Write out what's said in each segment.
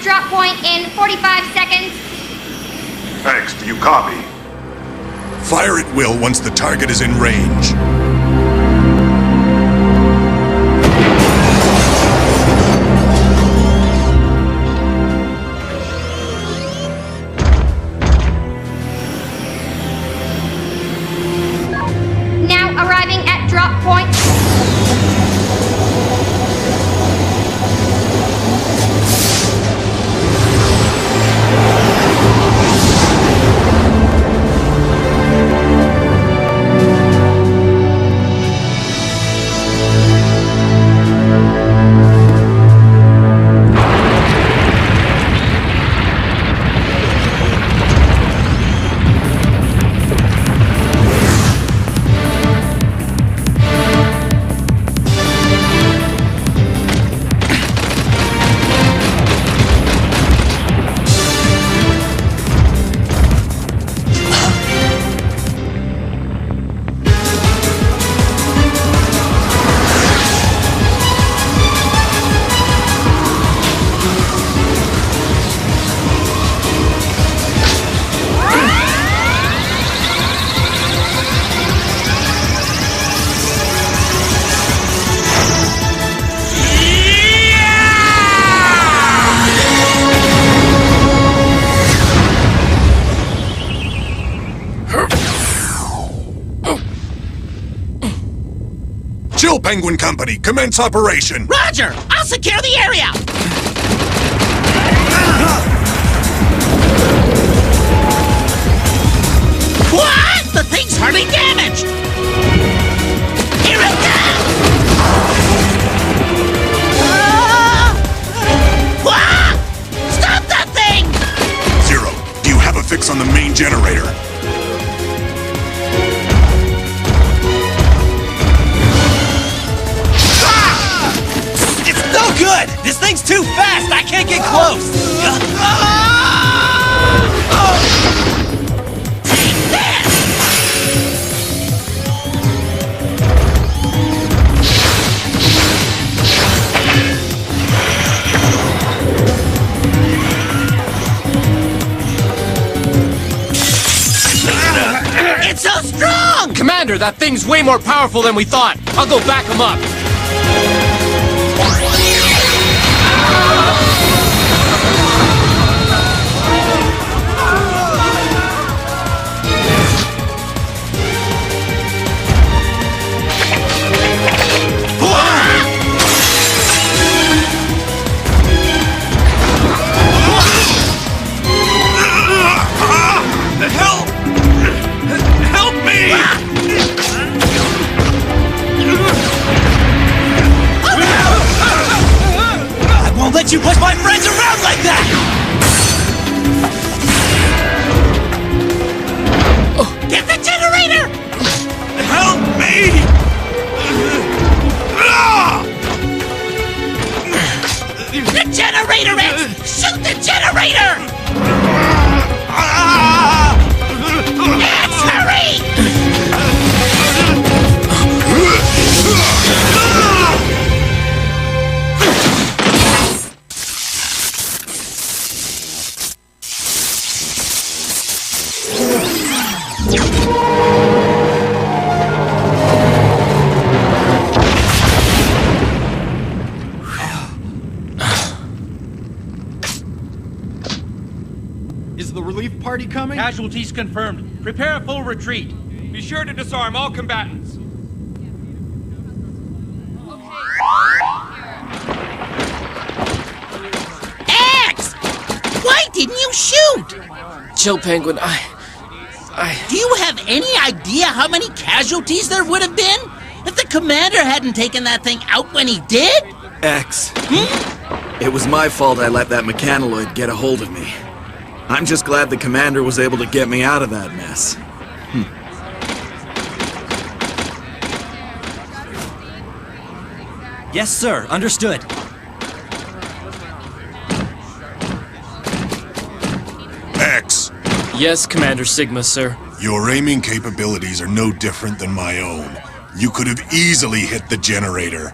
drop point in 45 seconds. X, do you copy? Fire at will once the target is in range. Now arriving at drop point. Penguin Company, commence operation! Roger! I'll secure the area! What? The thing's hardly damaged! Here it comes! Stop that thing! Zero, do you have a fix on the main generator? No good! This thing's too fast! I can't get close! Take this! It's so strong! Commander, that thing's way more powerful than we thought! I'll go back him up! Help me! I won't let you push my friends around like that! Get the generator! Help me! The generator, X! Shoot the generator! X, hurry! Is the relief party coming? Casualties confirmed. Prepare a full retreat. Be sure to disarm all combatants. X! Why didn't you shoot? Chill, Penguin, Do you have any idea how many casualties there would have been if the commander hadn't taken that thing out when he did? X. It was my fault I let that mechanoloid get a hold of me. I'm just glad the commander was able to get me out of that mess. Yes, sir. Understood. X. Yes, Commander Sigma, sir. Your aiming capabilities are no different than my own. You could have easily hit the generator.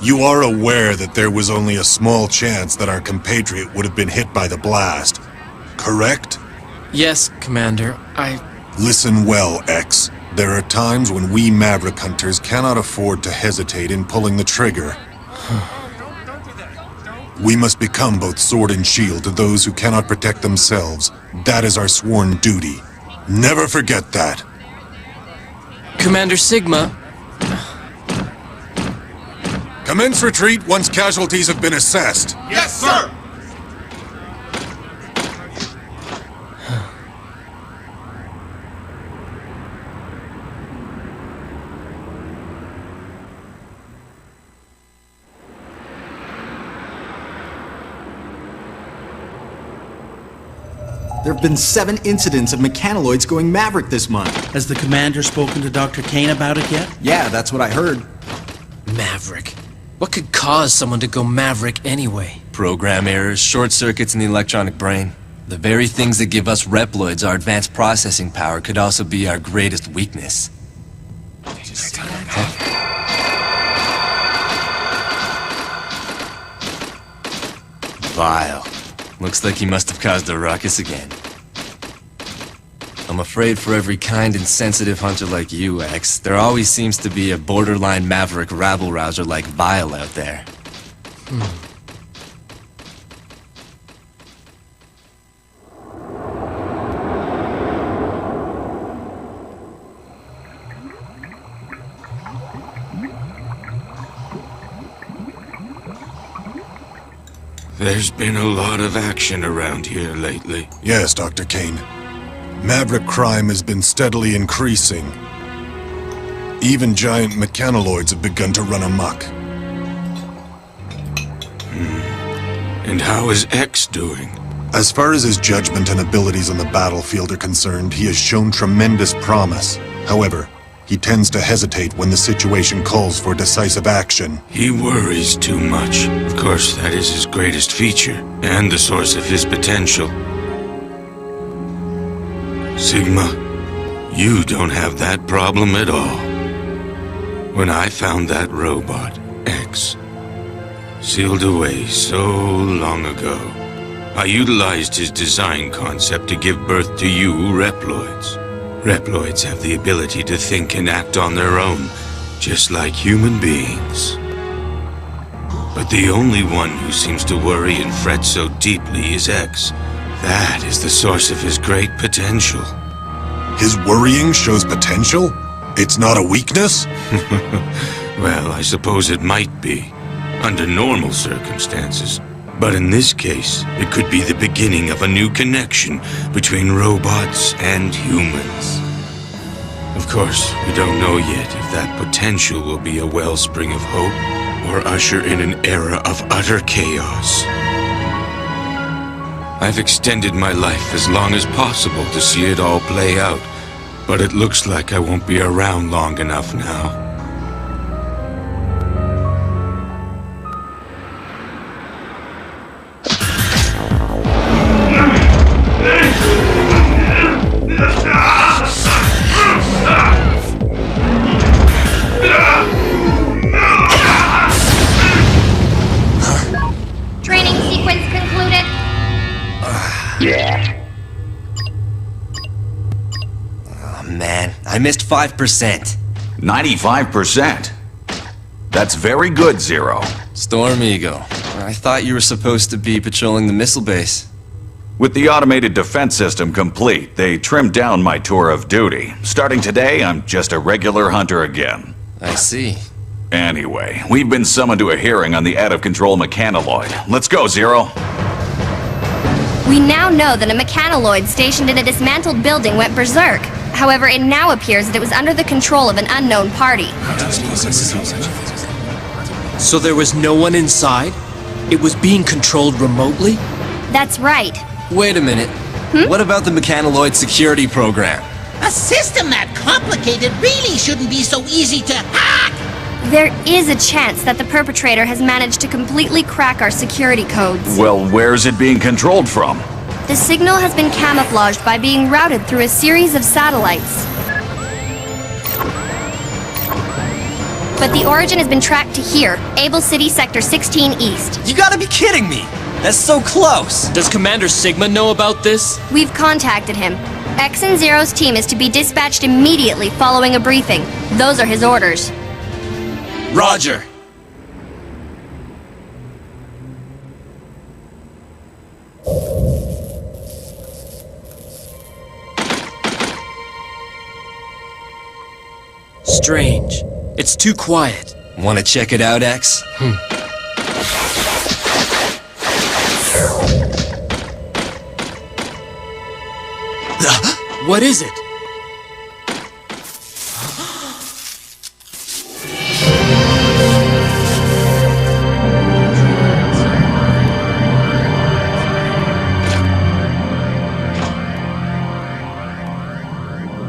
You are aware that there was only a small chance that our compatriot would have been hit by the blast, correct? Yes, Commander. Listen well, X. There are times when we Maverick hunters cannot afford to hesitate in pulling the trigger. We must become both sword and shield to those who cannot protect themselves. That is our sworn duty. Never forget that. Commander Sigma. Commence retreat once casualties have been assessed. Yes, sir! There have been 7 incidents of mechanoloids going Maverick this month. Has the commander spoken to Dr. Kane about it yet? Yeah, that's what I heard. Maverick. What could cause someone to go Maverick anyway? Program errors, short circuits in the electronic brain. The very things that give us Reploids our advanced processing power could also be our greatest weakness. Vile. Looks like he must have caused a ruckus again. I'm afraid for every kind and sensitive hunter like you, X, there always seems to be a borderline Maverick rabble-rouser like Vile out there. There's been a lot of action around here lately. Yes, Dr. Kane. Maverick crime has been steadily increasing. Even giant mechanoloids have begun to run amok. And how is X doing? As far as his judgment and abilities on the battlefield are concerned, he has shown tremendous promise. However, he tends to hesitate when the situation calls for decisive action. He worries too much. Of course, that is his greatest feature, and the source of his potential. Sigma, you don't have that problem at all. When I found that robot, X, sealed away so long ago, I utilized his design concept to give birth to you Reploids. Reploids have the ability to think and act on their own, just like human beings. But the only one who seems to worry and fret so deeply is X. That is the source of his great potential. His worrying shows potential? It's not a weakness? Well, I suppose it might be, under normal circumstances. But in this case, it could be the beginning of a new connection between robots and humans. Of course, we don't know yet if that potential will be a wellspring of hope or usher in an era of utter chaos. I've extended my life as long as possible to see it all play out, but it looks like I won't be around long enough now. Training sequence concluded. Oh man, I missed 5%. 95%? That's very good, Zero. Storm Eagle. I thought you were supposed to be patrolling the missile base. With the automated defense system complete, they trimmed down my tour of duty. Starting today, I'm just a regular hunter again. I see. Anyway, we've been summoned to a hearing on the out-of-control mechanoloid. Let's go, Zero. We now know that a mechanoloid stationed in a dismantled building went berserk. However, it now appears that it was under the control of an unknown party. So there was no one inside? It was being controlled remotely? That's right. Wait a minute. What about the mechanoloid security program? A system that complicated really shouldn't be so easy to hack! There is a chance that the perpetrator has managed to completely crack our security codes. Well, where's it being controlled from? The signal has been camouflaged by being routed through a series of satellites. but the origin has been tracked to here, Able City Sector 16 East. You gotta be kidding me! That's so close! Does Commander Sigma know about this? We've contacted him. X and Zero's team is to be dispatched immediately following a briefing. Those are his orders. Roger! Strange. It's too quiet. Wanna check it out, X? What is it?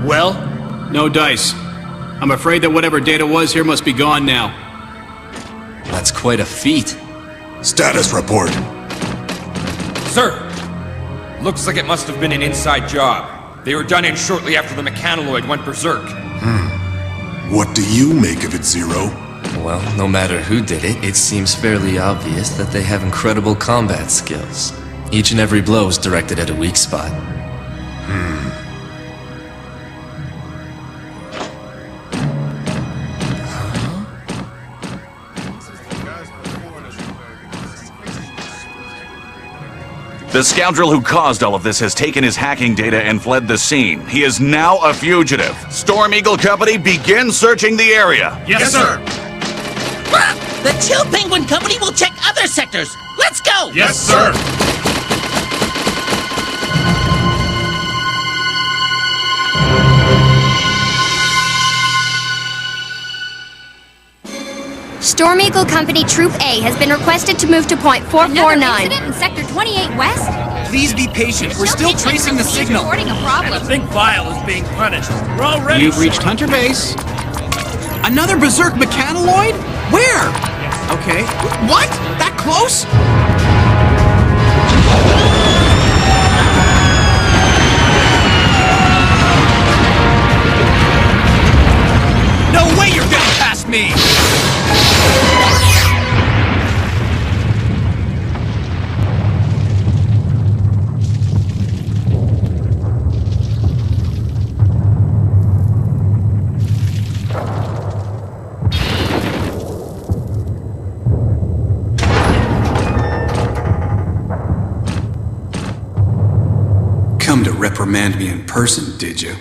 Well? No dice. I'm afraid that whatever data was here must be gone now. That's quite a feat. Status report. Sir! Looks like it must have been an inside job. They were done in shortly after the mechanoloid went berserk. What do you make of it, Zero? Well, no matter who did it, it seems fairly obvious that they have incredible combat skills. Each and every blow is directed at a weak spot. The scoundrel who caused all of this has taken his hacking data and fled the scene. He is now a fugitive. Storm Eagle Company, begin searching the area. Yes, sir! The Chill Penguin Company will check other sectors. Let's go! Yes, sir! Storm Eagle Company Troop A has been requested to move to point 449. Another incident in Sector 28 West? Please be patient. We're still tracing the signal. Reporting a problem. Think Vile is being punished. We're already... You've reached Hunter Base. Another berserk mechanoloid? Where? Okay. What? That close? No way you're getting past me! Come to reprimand me in person, did you?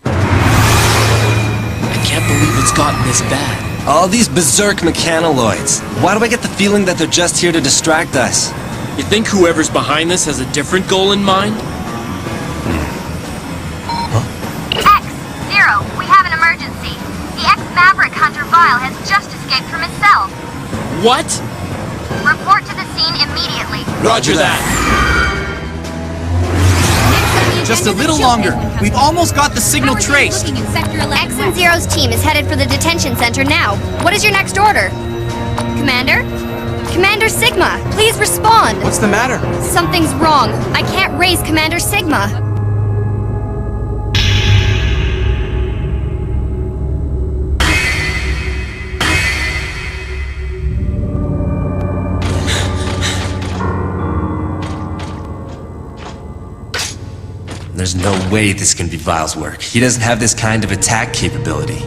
I can't believe it's gotten this bad. All these berserk mechanoloids. Why do I get the feeling that they're just here to distract us? You think whoever's behind this has a different goal in mind? X, Zero, we have an emergency. The ex-Maverick Hunter Vile has just escaped from his cell. What? Report to the scene immediately. Roger that. Just a little longer. We've almost got the signal traced. Looking in Sector 11 X and Zero's team is headed for the detention center now. What is your next order? Commander? Commander Sigma, please respond. What's the matter? Something's wrong. I can't raise Commander Sigma. There's no way this can be Vile's work. He doesn't have this kind of attack capability.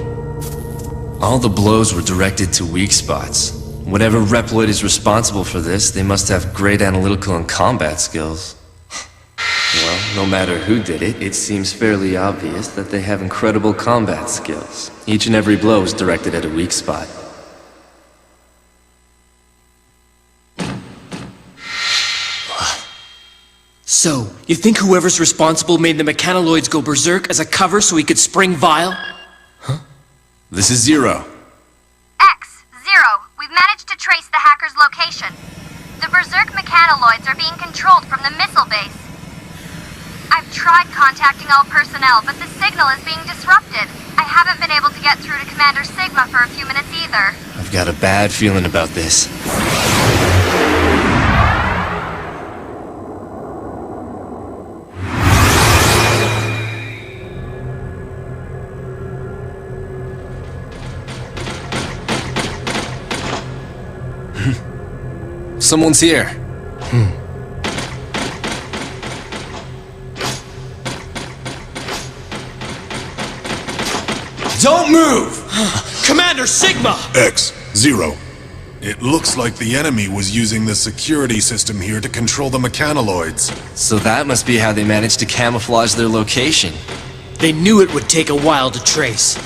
All the blows were directed to weak spots. Whatever Reploid is responsible for this, they must have great analytical and combat skills. Well, no matter who did it, it seems fairly obvious that they have incredible combat skills. Each and every blow is directed at a weak spot. So, you think whoever's responsible made the mechanoloids go berserk as a cover so he could spring Vile? This is Zero. X, Zero, we've managed to trace the hacker's location. The berserk mechanoloids are being controlled from the missile base. I've tried contacting all personnel, but the signal is being disrupted. I haven't been able to get through to Commander Sigma for a few minutes either. I've got a bad feeling about this. Someone's here. Don't move! Commander Sigma! X, Zero. It looks like the enemy was using the security system here to control the mechanoloids. So that must be how they managed to camouflage their location. They knew it would take a while to trace.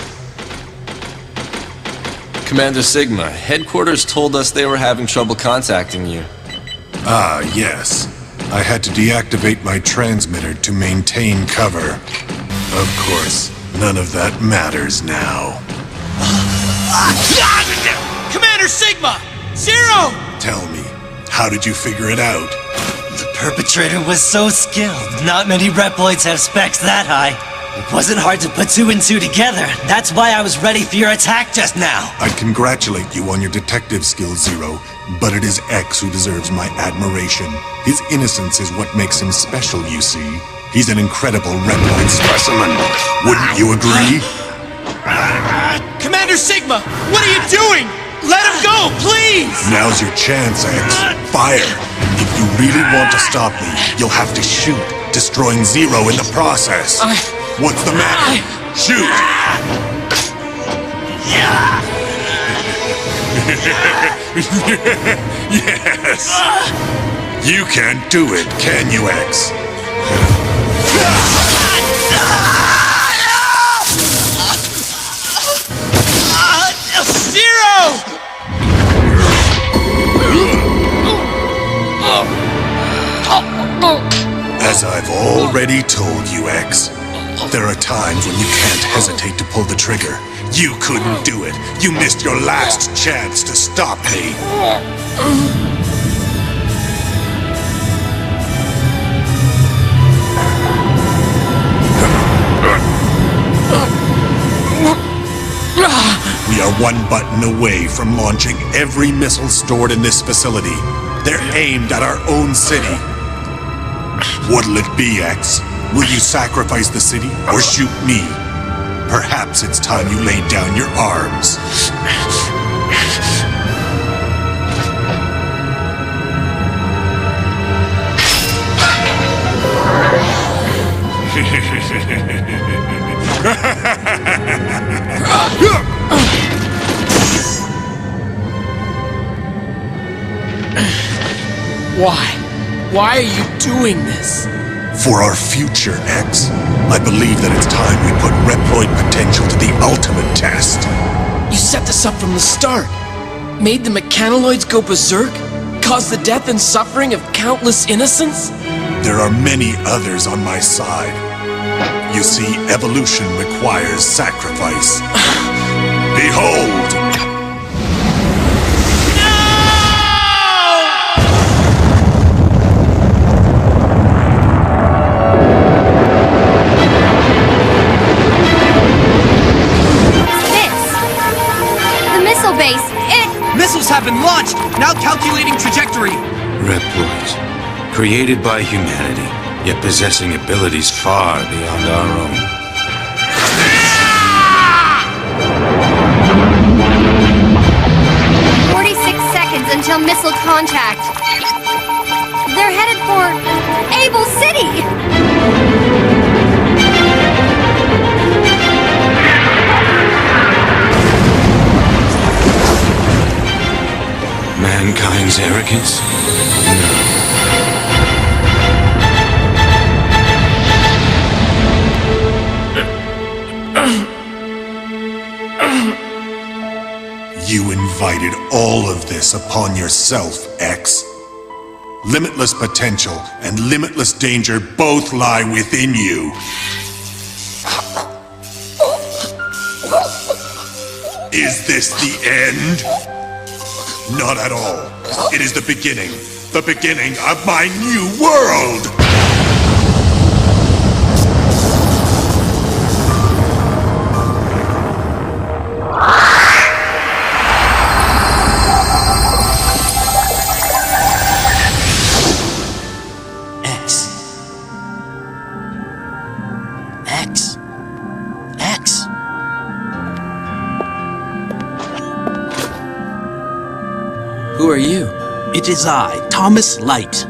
Commander Sigma, headquarters told us they were having trouble contacting you. Ah, yes. I had to deactivate my transmitter to maintain cover. Of course, none of that matters now. Commander Sigma! Zero! Tell me, how did you figure it out? The perpetrator was so skilled. Not many Reploids have specs that high. It wasn't hard to put two and two together. That's why I was ready for your attack just now. I congratulate you on your detective skills, Zero, but it is X who deserves my admiration. His innocence is what makes him special, you see. He's an incredible Reploid specimen. Wouldn't you agree? Commander Sigma, what are you doing? Let him go, please! Now's your chance, X. Fire. If you really want to stop me, you'll have to shoot, destroying Zero in the process. What's the matter? Shoot! Yes! You can't do it, can you, X? Zero! As I've already told you, X, there are times when you can't hesitate to pull the trigger. You couldn't do it. You missed your last chance to stop me. We are one button away from launching every missile stored in this facility. They're aimed at our own city. What'll it be, X? Will you sacrifice the city or shoot me? Perhaps it's time you laid down your arms. Why? Why are you doing this? For our future, X. I believe that it's time we put Reploid potential to the ultimate test. You set this up from the start. Made the mechanoloids go berserk? Caused the death and suffering of countless innocents? There are many others on my side. You see, evolution requires sacrifice. Behold! Missiles have been launched! Now calculating trajectory! Reploids, created by humanity, yet possessing abilities far beyond our own. 46 seconds until missile contact. They're headed for Able City! Mankind's arrogance? No. You invited all of this upon yourself, X. Limitless potential and limitless danger both lie within you. Is this the end? Not at all. It is the beginning of my new world! X. Who are you? It is I, Thomas Light.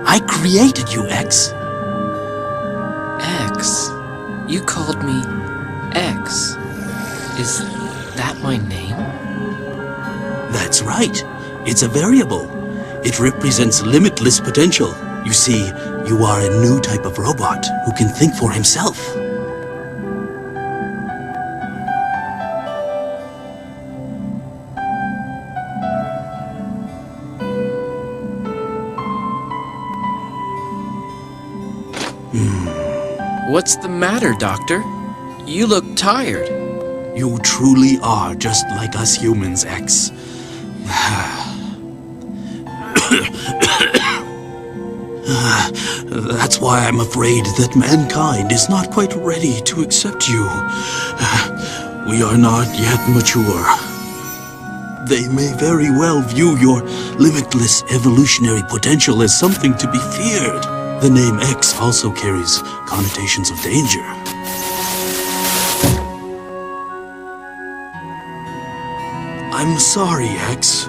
I created you, X. X? You called me X. Is that my name? That's right. It's a variable. It represents limitless potential. You see, you are a new type of robot who can think for himself. What's the matter, Doctor? You look tired. You truly are just like us humans, X. That's why I'm afraid that mankind is not quite ready to accept you. We are not yet mature. They may very well view your limitless evolutionary potential as something to be feared. The name X also carries connotations of danger. I'm sorry, X.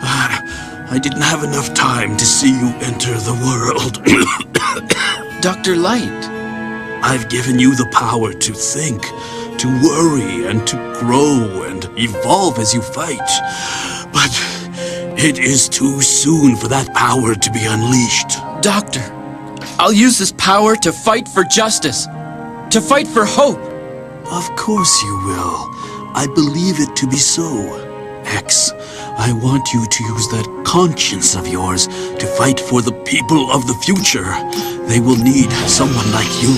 I didn't have enough time to see you enter the world. Dr. Light. I've given you the power to think, to worry, and to grow and evolve as you fight. But it is too soon for that power to be unleashed. Doctor, I'll use this power to fight for justice, to fight for hope. Of course you will. I believe it to be so. X, I want you to use that conscience of yours to fight for the people of the future. They will need someone like you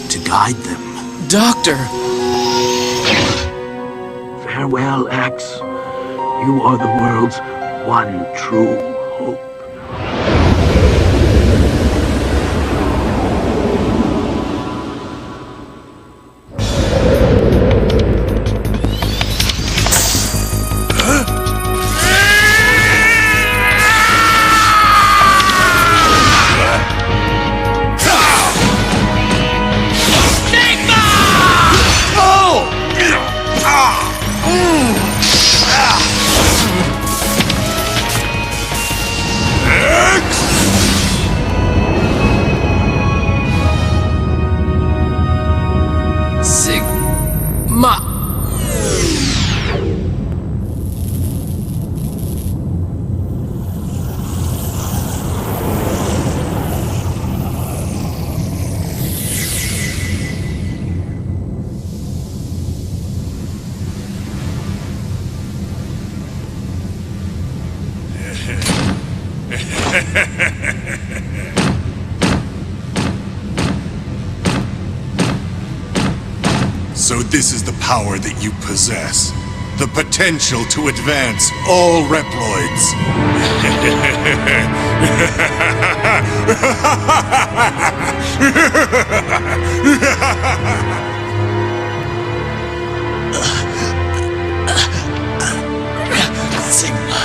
to guide them. Doctor! Farewell, X. You are the world's one true hope. So this is the power that you possess. The potential to advance all Reploids. Sigma.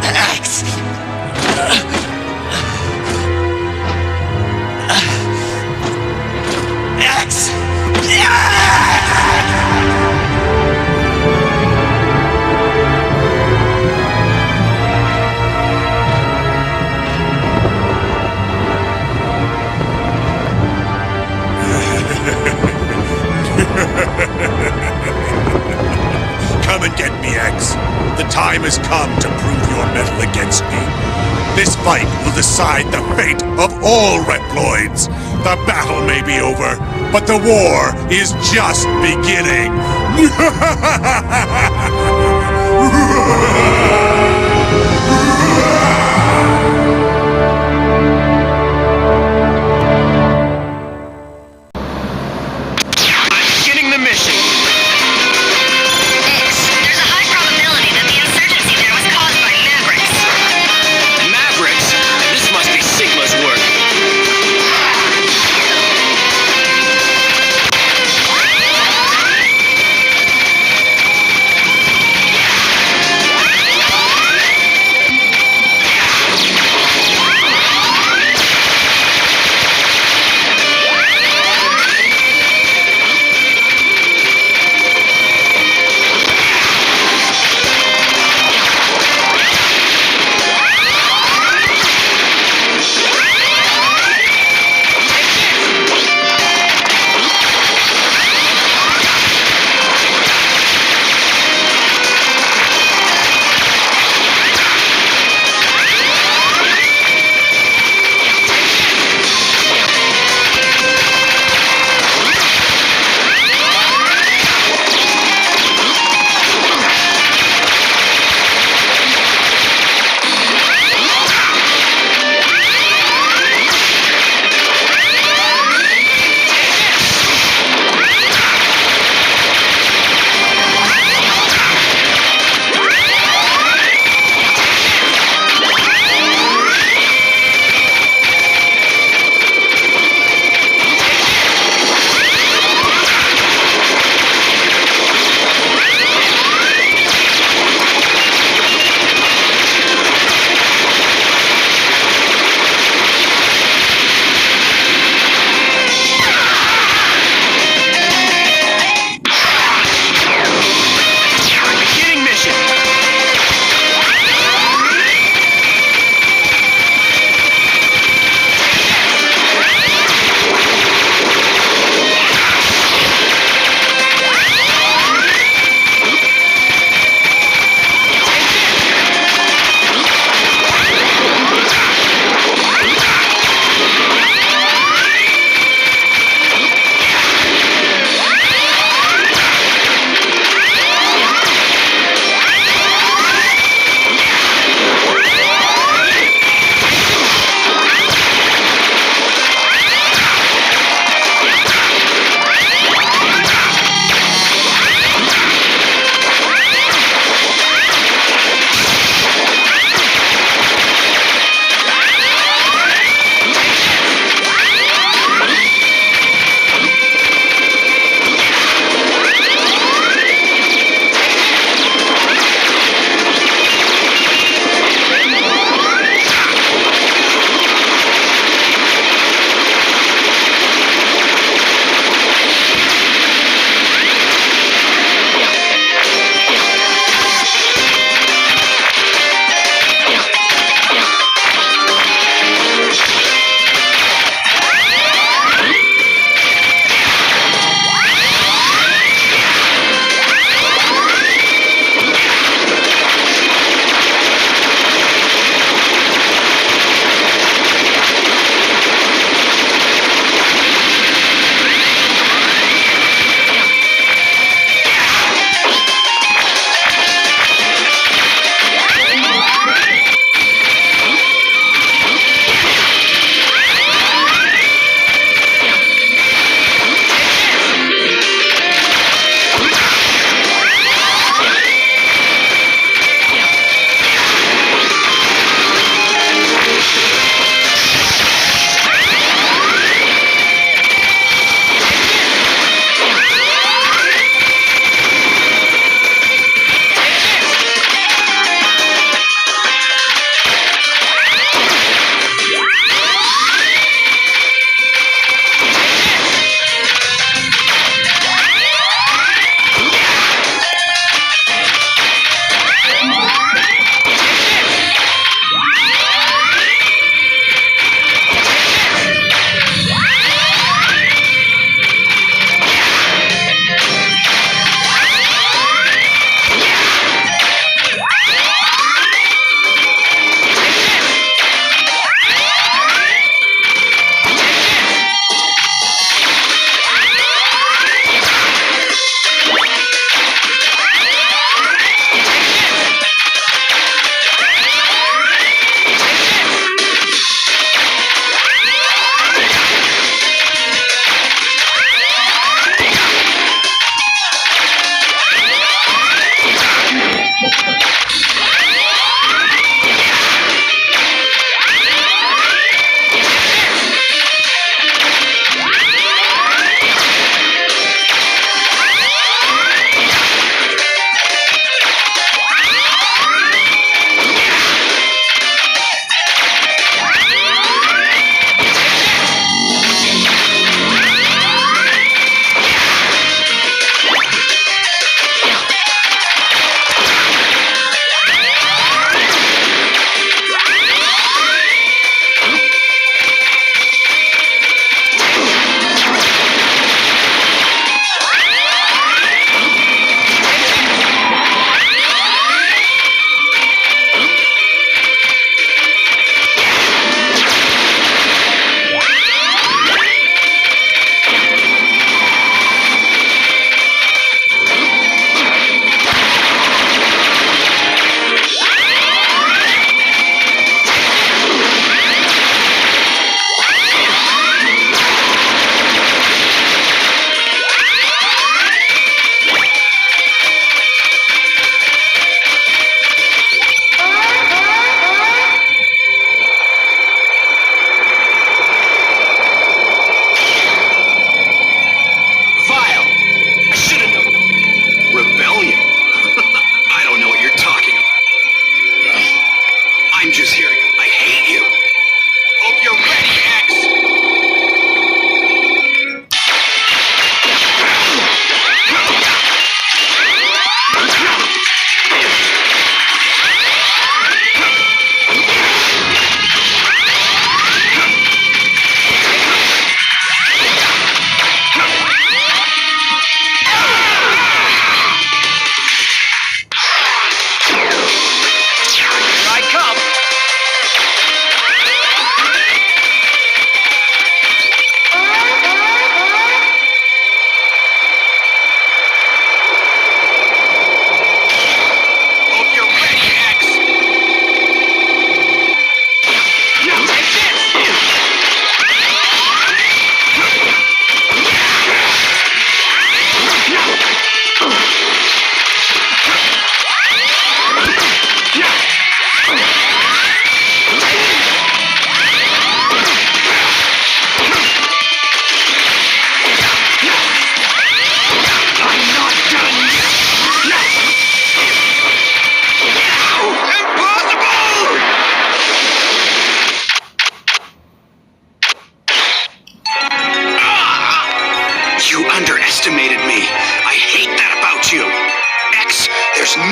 X. X. Come and get me, X. The time has come to prove your mettle against me. This fight will decide the fate of all Reploids. The battle may be over, but the war is just beginning. Beginning the mission. X, there's a high probability that the insurgency there was caused by Mavericks. Mavericks? This must be Sigma's work.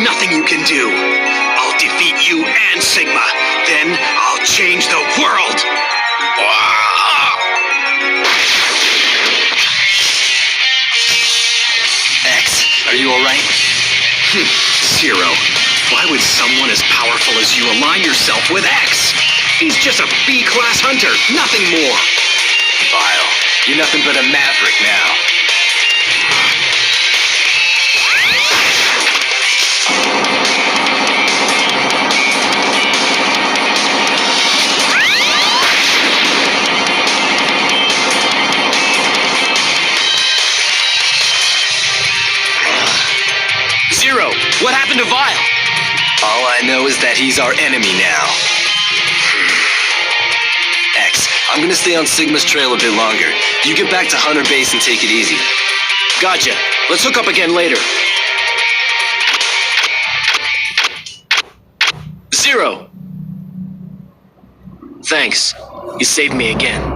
nothing you can do. I'll defeat you and Sigma. Then I'll change the world. X, are you alright? Zero. Why would someone as powerful as you align yourself with X? He's just a B-class hunter, nothing more. Vile, you're nothing but a Maverick now. Zero, what happened to Vile? All I know is that he's our enemy now. X, I'm gonna stay on Sigma's trail a bit longer. You get back to Hunter Base and take it easy. Gotcha. Let's hook up again later. Zero. Thanks. You saved me again.